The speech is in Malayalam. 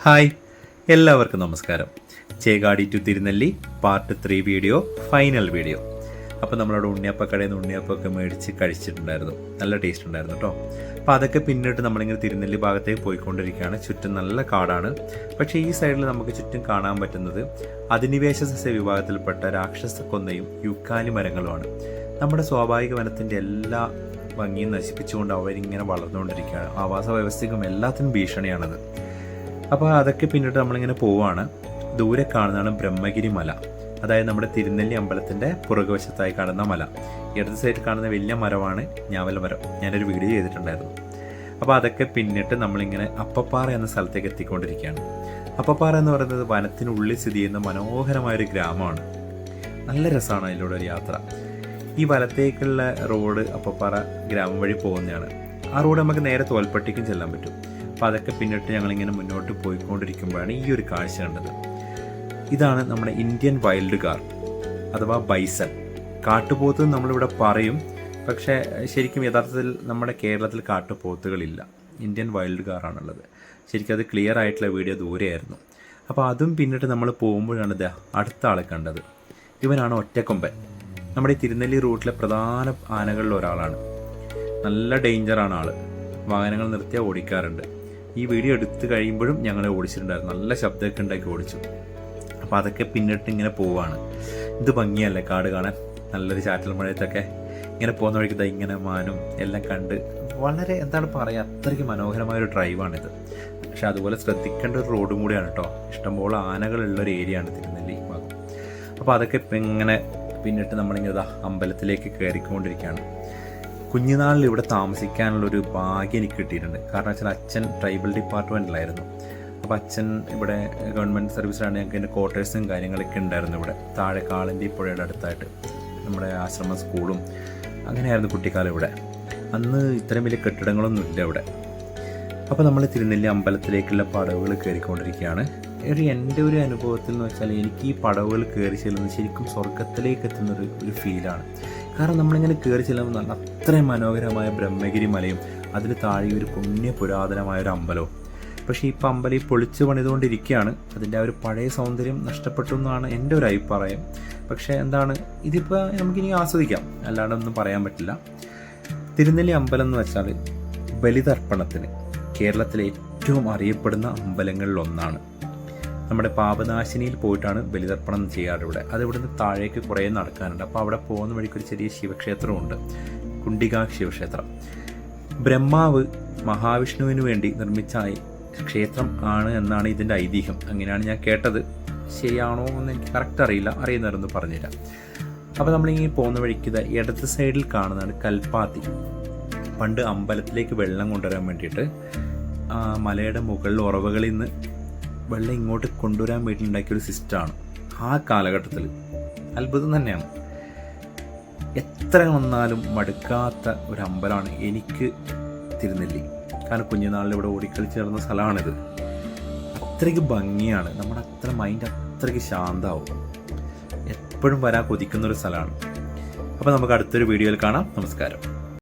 ഹായ്, എല്ലാവർക്കും നമസ്കാരം. Chekadi to Thirunelli part 3 video, final video. അപ്പോൾ നമ്മളവിടെ ഉണ്ണിയപ്പക്കടയിൽ നിന്ന് ഉണ്ണിയപ്പമൊക്കെ മേടിച്ച് കഴിച്ചിട്ടുണ്ടായിരുന്നു. നല്ല ടേസ്റ്റ് ഉണ്ടായിരുന്നു കേട്ടോ. അപ്പോൾ അതൊക്കെ പിന്നിട്ട് നമ്മളിങ്ങനെ തിരുനെല്ലി ഭാഗത്തേക്ക് പോയിക്കൊണ്ടിരിക്കുകയാണ്. ചുറ്റും നല്ല കാടാണ്. പക്ഷേ ഈ സൈഡിൽ നമുക്ക് ചുറ്റും കാണാൻ പറ്റുന്നത് അധിനിവേശ സസ്യ വിഭാഗത്തിൽപ്പെട്ട രാക്ഷസ കൊന്നയും യുക്കാലി മരങ്ങളുമാണ്. നമ്മുടെ സ്വാഭാവിക വനത്തിൻ്റെ എല്ലാ ഭംഗിയും നശിപ്പിച്ചുകൊണ്ട് അവരിങ്ങനെ വളർന്നുകൊണ്ടിരിക്കുകയാണ്. ആവാസ വ്യവസ്ഥയ്ക്കും എല്ലാത്തിനും ഭീഷണിയാണത്. അപ്പോൾ അതൊക്കെ പിന്നിട്ട് നമ്മളിങ്ങനെ പോവുകയാണ്. ദൂരെ കാണുന്നതാണ് ബ്രഹ്മഗിരി മല, അതായത് നമ്മുടെ തിരുനെല്ലി അമ്പലത്തിൻ്റെ പുറകുവശത്തായി കാണുന്ന മല. ഇടത് സൈഡിൽ കാണുന്ന വലിയ മരമാണ് ഞാവൽ മരം. ഞാനൊരു വീഡിയോ ചെയ്തിട്ടുണ്ടായിരുന്നു. അപ്പോൾ അതൊക്കെ പിന്നിട്ട് നമ്മളിങ്ങനെ അപ്പപ്പാറ എന്ന സ്ഥലത്തേക്ക് എത്തിക്കൊണ്ടിരിക്കുകയാണ്. അപ്പപ്പാറ എന്ന് പറയുന്നത് വനത്തിനുള്ളിൽ സ്ഥിതി ചെയ്യുന്ന മനോഹരമായൊരു ഗ്രാമമാണ്. നല്ല രസമാണ് അതിലൂടെ ഒരു യാത്ര. ഈ വലത്തേക്കുള്ള റോഡ് അപ്പപ്പാറ ഗ്രാമം വഴി പോകുന്നതാണ്. ആ റോഡ് നമുക്ക് നേരെ തോൽപ്പട്ടിക്കും ചെല്ലാൻ പറ്റും. അപ്പോൾ അതൊക്കെ പിന്നിട്ട് ഞങ്ങളിങ്ങനെ മുന്നോട്ട് പോയിക്കൊണ്ടിരിക്കുമ്പോഴാണ് ഈ ഒരു കാഴ്ച കണ്ടത്. ഇതാണ് നമ്മുടെ ഇന്ത്യൻ വൈൽഡ് കാർ അഥവാ ബൈസൺ. കാട്ടുപോത്ത് നമ്മളിവിടെ പറയും, പക്ഷേ ശരിക്കും യഥാർത്ഥത്തിൽ നമ്മുടെ കേരളത്തിൽ കാട്ടുപോത്തുകളില്ല. Indian wild കാറാണുള്ളത്. ശരിക്കും അത് ക്ലിയർ ആയിട്ടുള്ള വീഡിയോ ദൂരെയായിരുന്നു. അപ്പോൾ അതും പിന്നിട്ട് നമ്മൾ പോകുമ്പോഴാണ് ഇത് അടുത്ത ആളെ കണ്ടത്. ഇവനാണ് ഒറ്റക്കൊമ്പൻ. നമ്മുടെ ഈ തിരുനെല്ലി റൂട്ടിലെ പ്രധാന ആനകളിൽ ഒരാളാണ്. നല്ല ഡേഞ്ചറാണ് ആൾ. വാഹനങ്ങൾ നിർത്തിയാൽ ഓടിക്കാറുണ്ട്. ഈ വീഡിയോ എടുത്ത് കഴിയുമ്പോഴും ഞങ്ങളെ ഓടിച്ചിട്ടുണ്ടായിരുന്നു. നല്ല ശബ്ദമൊക്കെ ഉണ്ടാക്കി ഓടിച്ചു. അപ്പോൾ അതൊക്കെ പിന്നിട്ട് ഇങ്ങനെ പോവാണ്. ഇത് ഭംഗിയല്ലേ കാട് കാണാൻ. നല്ലൊരു ചാറ്റൽ മഴയത്തൊക്കെ ഇങ്ങനെ പോകുന്ന വഴിക്ക് ഇങ്ങനെ മാനും എല്ലാം കണ്ട് വളരെ എന്താണ് പറയുക, അത്രയ്ക്ക് മനോഹരമായൊരു ഡ്രൈവാണിത്. പക്ഷെ അതുപോലെ ശ്രദ്ധിക്കേണ്ട ഒരു റോഡും കൂടിയാണ് കേട്ടോ. ഇഷ്ടംപോലെ ആനകളുള്ളൊരു ഏരിയയാണ് തിരുനെല്ലി ഭാഗം. അപ്പോൾ അതൊക്കെ ഇപ്പം ഇങ്ങനെ പിന്നിട്ട് നമ്മളിങ്ങനെ അമ്പലത്തിലേക്ക് കയറിക്കൊണ്ടിരിക്കുകയാണ്. കുഞ്ഞുനാളിൽ ഇവിടെ താമസിക്കാനുള്ളൊരു ഭാഗ്യം എനിക്ക് കിട്ടിയിട്ടുണ്ട്. കാരണം വെച്ചാൽ അച്ഛൻ ട്രൈബൽ ഡിപ്പാർട്ട്മെൻറ്റിലായിരുന്നു. അപ്പോൾ അച്ഛൻ ഇവിടെ ഗവൺമെൻറ് സർവീസിലാണ്. ഞങ്ങൾക്ക് എൻ്റെ ക്വാർട്ടേഴ്സും കാര്യങ്ങളൊക്കെ ഉണ്ടായിരുന്നു ഇവിടെ താഴെ കാളന്തി പുഴയുടെ അടുത്തായിട്ട്. നമ്മുടെ ആശ്രമ സ്കൂളും അങ്ങനെയായിരുന്നു കുട്ടിക്കാലം ഇവിടെ. അന്ന് ഇത്രയും വലിയ കെട്ടിടങ്ങളൊന്നും ഇല്ല ഇവിടെ. അപ്പോൾ നമ്മൾ തിരുനെല്ലി അമ്പലത്തിലേക്കുള്ള പടവുകൾ കയറിക്കൊണ്ടിരിക്കുകയാണ്. എൻ്റെ ഒരു അനുഭവത്തിൽ എന്ന് വെച്ചാൽ എനിക്ക് ഈ പടവുകൾ കയറി ചെല്ലുന്നത് ശരിക്കും സ്വർഗത്തിലേക്ക് എത്തുന്നൊരു ഫീലാണ്. കാരണം നമ്മളിങ്ങനെ കയറി ചെല്ലുമ്പോൾ നല്ല അത്രയും മനോഹരമായ ബ്രഹ്മഗിരി മലയും അതിൽ താഴെ ഒരു പുരാതനമായൊരു അമ്പലവും. പക്ഷേ ഇപ്പോൾ അമ്പലം ഈ പൊളിച്ച് പണിതുകൊണ്ടിരിക്കുകയാണ്. അതിൻ്റെ ആ ഒരു പഴയ സൗന്ദര്യം നഷ്ടപ്പെട്ടു എന്നാണ് എൻ്റെ ഒരു അഭിപ്രായം. പക്ഷേ എന്താണ്, ഇതിപ്പോൾ നമുക്കിനി ആസ്വദിക്കാം, അല്ലാണ്ട് ഒന്നും പറയാൻ പറ്റില്ല. തിരുനെല്ലി അമ്പലം എന്ന് വെച്ചാൽ ബലിതർപ്പണത്തിന് കേരളത്തിലെ ഏറ്റവും അറിയപ്പെടുന്ന അമ്പലങ്ങളിലൊന്നാണ്. നമ്മുടെ പാപനാശിനിയിൽ പോയിട്ടാണ് ബലിതർപ്പണം ചെയ്യാറ് ഇവിടെ. അത് ഇവിടുന്ന് താഴേക്ക് കുറേ നടക്കാനുണ്ട്. അപ്പോൾ അവിടെ പോകുന്ന വഴിക്ക് ഒരു ചെറിയ ശിവക്ഷേത്രമുണ്ട്, കുണ്ടിക ശിവക്ഷേത്രം. ബ്രഹ്മാവ് മഹാവിഷ്ണുവിന് വേണ്ടി നിർമ്മിച്ച ക്ഷേത്രം ആണ് എന്നാണ് ഇതിൻ്റെ ഐതിഹ്യം. അങ്ങനെയാണ് ഞാൻ കേട്ടത്. ശരിയാണോ എന്ന് എനിക്ക് കറക്റ്റ് അറിയില്ല. അറിയുന്നവരൊന്ന് പറഞ്ഞുതരാം. അപ്പോൾ നമ്മളിങ്ങനെ പോകുന്ന വഴിക്ക് ഇടത് സൈഡിൽ കാണുന്നതാണ് കൽപ്പാത്തി. പണ്ട് അമ്പലത്തിലേക്ക് വെള്ളം കൊണ്ടുവരാൻ വേണ്ടിയിട്ട് മലയുടെ മുകളിൽ ഉറവകളിൽ നിന്ന് വെള്ളം ഇങ്ങോട്ട് കൊണ്ടുവരാൻ വേണ്ടി ഉണ്ടാക്കിയൊരു സിസ്റ്റമാണ്. ആ കാലഘട്ടത്തിൽ അത്ഭുതം തന്നെയാണ്. എത്ര വന്നാലും മടുക്കാത്ത ഒരു അമ്പലമാണ് എനിക്ക് തിരുനെല്ലി. കാരണം കുഞ്ഞുനാളിൽ ഇവിടെ ഓടിക്കളിച്ച് ചേർന്ന സ്ഥലമാണിത്. അത്രയ്ക്ക് ഭംഗിയാണ്. നമ്മുടെ അത്ര മൈൻഡ് അത്രയ്ക്ക് ശാന്തമാവും. എപ്പോഴും വരാൻ കൊതിക്കുന്നൊരു സ്ഥലമാണ്. അപ്പോൾ നമുക്ക് അടുത്തൊരു വീഡിയോയിൽ കാണാം. നമസ്കാരം.